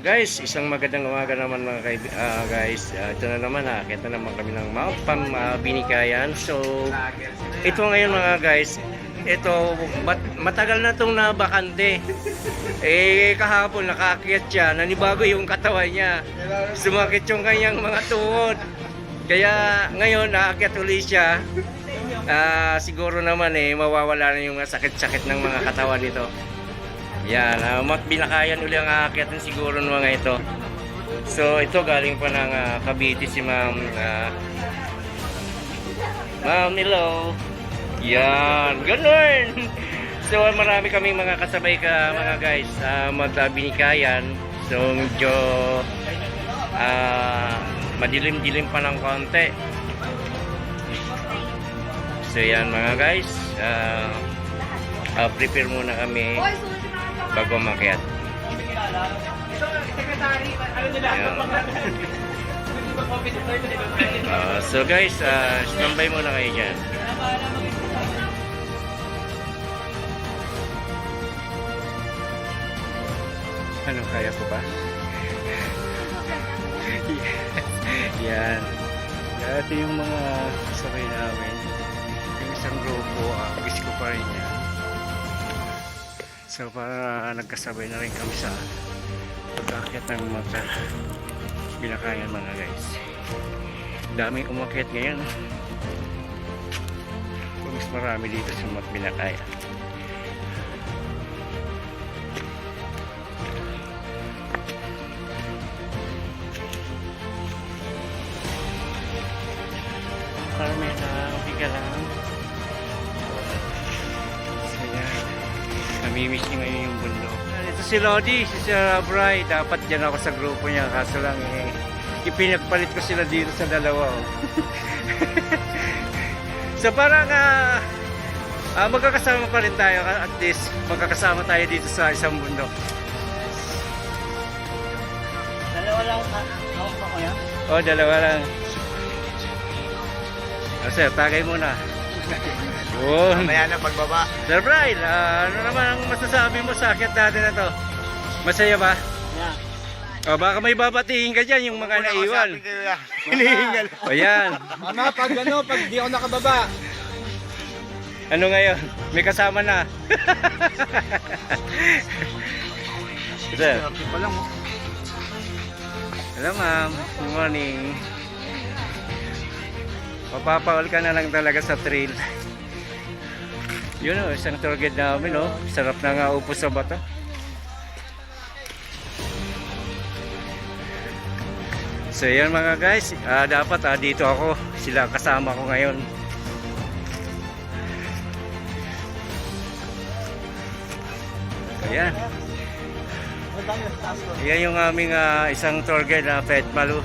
guys, isang magandang umaga naman mga guys. Ito na naman, nakakita naman kami ng Mount Binikayan. So, ito ngayon mga guys, ito matagal na itong nabakante. Kahapon nakaakyat siya, nanibago yung katawan niya. Sumakit yung kanyang mga tuhod. Kaya ngayon nakaakyat ulit siya. Siguro naman mawawala na yung sakit-sakit ng mga katawan nito. Yan, Mount Binikayan uli ang aakyatan siguro ng mga ito. So ito galing pa ng Cavite si Ma'am. Ma'am, hello. Yan, ganun. So marami kaming mga kasabay mga guys sa Mount Binikayan. So medyo madilim-dilim pa ng konti. So yan mga guys, prepare muna kami bago umakyat. So guys, standby muna kayo dyan. Ano, kaya ko ba? Yan. Ito yung mga sabay namin. Yung isang grupo, gusto ko pa rin yan. So para nagkasabay na rin kami sa pag-aakyat ng Mount Binikayan mga guys. Daming umakyat ngayon. Mas marami dito sa Mount Binikayan. Carmela, okay ka lang? So yan, namimiss niya ngayon yung bundok. Ito si Lodi, si Sir Bray. Dapat dyan ako sa grupo niya, kaso lang ipinagpalit ko sila dito sa dalawa. So parang magkakasama pa rin tayo, at least magkakasama tayo dito sa isang bundok. Dalawa lang hawak pa ko yan? Oh, dalawa lang. Sir, tagay muna. Mamaya na pagbaba. Sir Brian, ano naman ang masasabi mo sa akyat natin na to? Masaya ba? Yeah. O baka may babatiin ka dyan yung mga naiwan. Hinihingal. O yan. Mama, pag di ako nakababa. Ano ngayon? May kasama na. Sir. Okay pa lang. Hello ma'am. Good morning. Mapapawal ka na lang talaga sa trail. Yun o, isang tour guide namin o. Sarap na nga upo sa bato. So yan mga guys, dapat dito ako. Sila kasama ko ngayon. Ayan. Ayan yung aming isang tour guide na Pet Malu.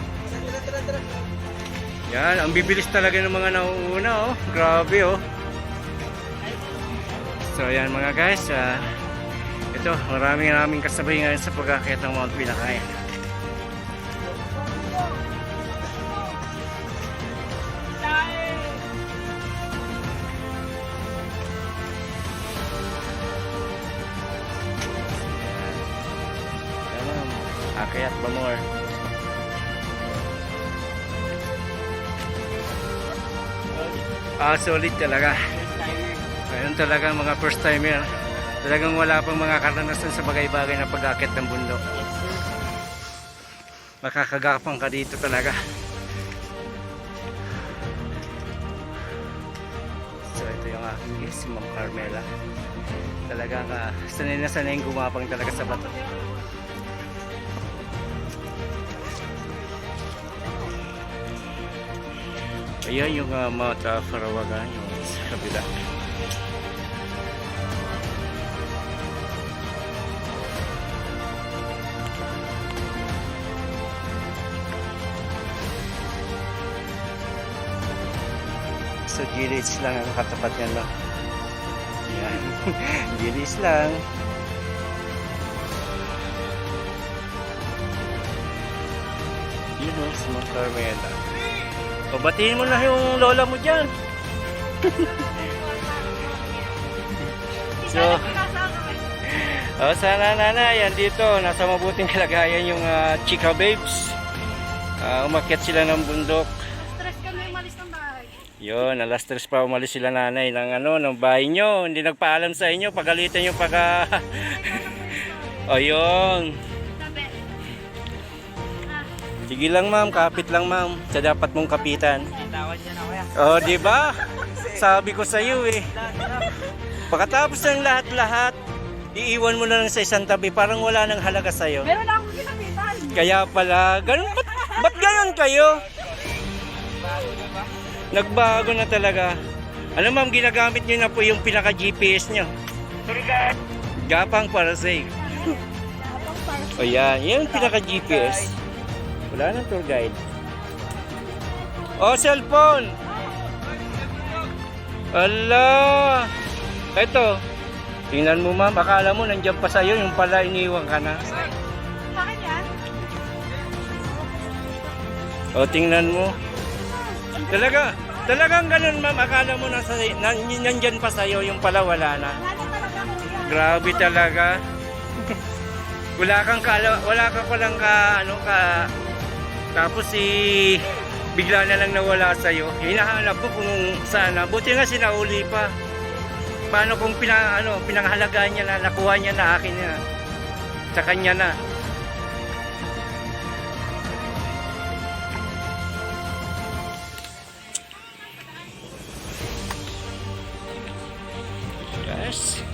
Yan, ang bibilis talaga ng mga nauuna oh. Grabe oh. So yan mga guys, ito, maraming kasabay ngayon sa pag-aakyat ng Mount Binikayan. Akyat ba more? Solid talaga. Ayun talaga mga first timer. Talagang wala pang mga karanasan sa bagay-bagay na pag-aakyat ng bundok. Makakagapang ka dito talaga. So ito yung aking guest, si Ma'am Carmela. Talagang sanay na sanay gumapang talaga sa bato. Ayan yung Mount Farawagan, yung sa kabila. So gilid lang ang katapat niya no? Ayan. Gilid lang. Yun o, si Mount Carmela. O, batiin mo na yung lola mo dyan. So, Sana nanay, andito, nasa mabuting kalagayan yung Chika Babes. Umakyat sila ng bundok. Stress kami umalis ng bahay. Yun, alas 3 pa umalis sila nanay ng bahay nyo. Hindi nagpaalam sa inyo, pagalitan yung pagka... O yun. Sabi, Sige lang ma'am, kapit lang ma'am. Sa dapat mong kapitan. Tawad niya na kuya. O, di ba? Sabi ko sa iyo eh. Pagkatapos ng lahat-lahat, iiwan mo na lang sa isang tabi, parang wala nang halaga sa'yo. meron na akong ginapitan. Kaya pala, ganun, ba't ganun kayo? Nagbago na talaga. Alam ma'am, ginagamit nyo na po yung pinaka-GPS nyo. Gapang para safe. O yan, yan yung pinaka-GPS. Wala nang tour guide. O, cellphone! Ala! Ito, tingnan mo ma'am, akala mo nandiyan pa sa'yo, yung pala iniwan ka na. Sa akin yan? O, tingnan mo. Talagang ganun ma'am, akala mo nandiyan pa sa'yo, yung pala wala na. Wala na talaga kuya. Grabe talaga. wala ka palang tapos bigla na lang nawala sa'yo. Hinahanap mo kung sana. Buti nga sinauli pa. Paano kung pinanghalagaan niya na, nakuha niya na, akin na. Sa kanya na. Yes.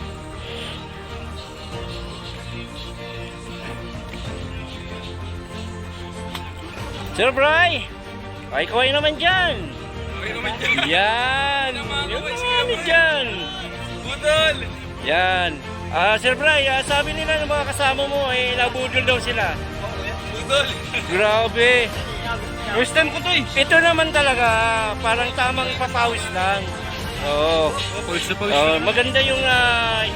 Sir Bry! Kaway naman dyan! Yan! Yung ano dyan! Budol! Yan! Sir Bry, sabi nila ng mga kasama mo, nabudol daw sila. Budol! Grabe! First time ko to eh. Ito naman talaga, parang tamang papawis lang. Oo. Pawis na pawis. Maganda yung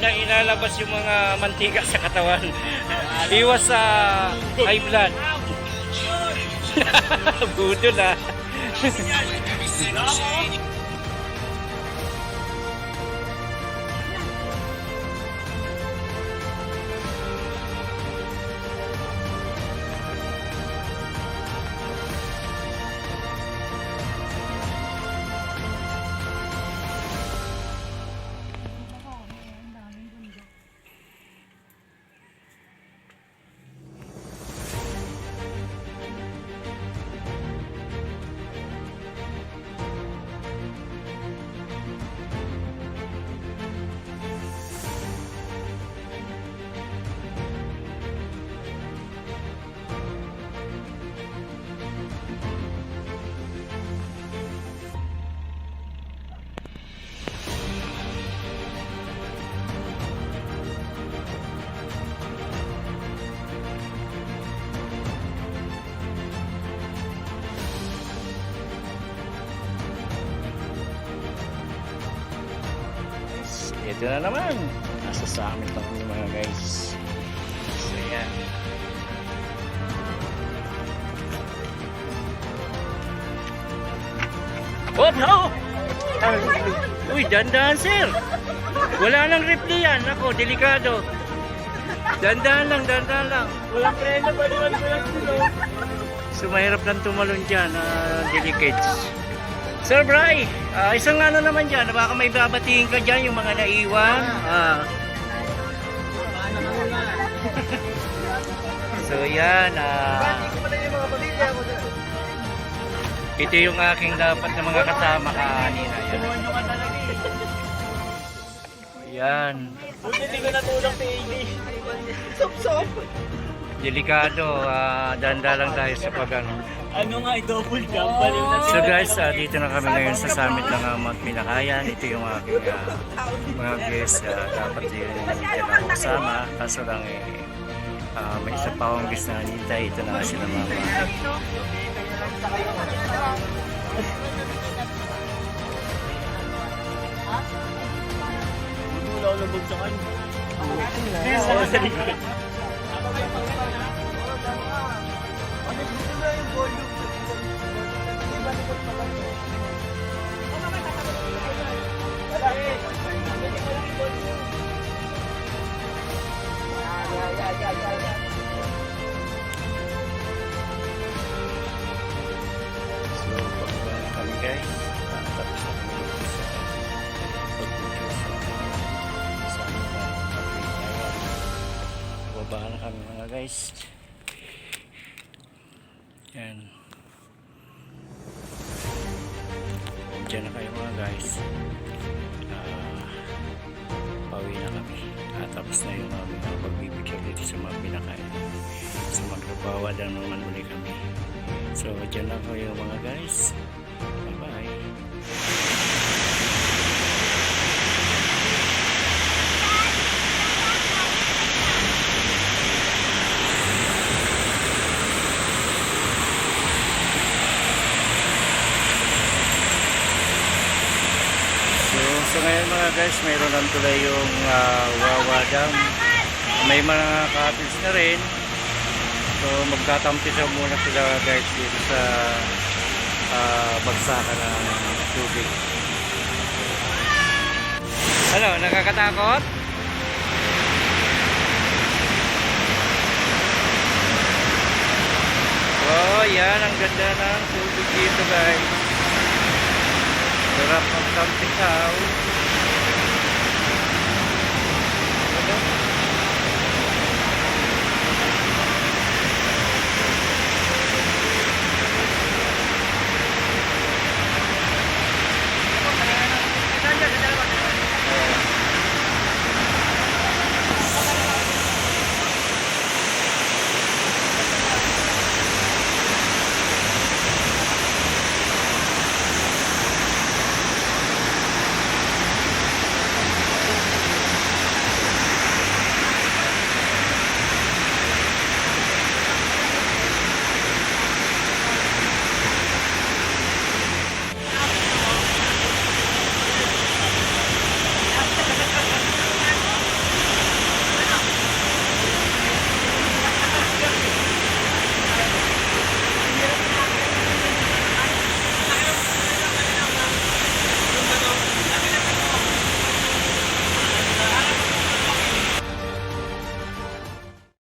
inalabas yung mga mantika sa katawan. Iwas sa high blood. Budol ah. Ito na naman. Nasa sa amin lang kami mga guys. So yan. Oh no! Uy, dandan sir. Wala nang reply yan. Ako, delikado. Dandan lang. Walang preno, baliwan ko lang sila. So mahirap lang tumalon dyan. Delicates. Sir Bry, isang ano naman dyan, baka may babatiin ka dyan yung mga naiwan. So yan, ito yung aking dapat na mga kasama kanina. Yan. Buti di ko natulog si AD. Sop-sop. Delikado, danda lang tayo sa pag-ano. Ano nga, double jump. Baliw na So guys, dito na kami ngayon sa summit ng Mount Pinakayan. Ito yung aking mga guests. Dapat din ako kasama. Kaso lang may isa pa akong guest na nintay. Ito na nga sila mga. Wala ko nabog sa kanya. Sa likod. mga guys. Yan. Diyan na kayo mga guys. Pauwi na kami. Tapos na yung aming pagbibigyan dito sa mga pinakain. So magtrabawa lang naman ulit kami. So diyan na kayo mga guys. Bye bye. So ngayon mga guys, mayroon lang tulay yung Wawa Dam. May mga cottage na rin. So magtatampisa muna sila guys dito sa bagsakan ng tubig. Ano, nakakatakot? Oh, yan ang ganda ng tubig dito guys. Sarap magtampisaw.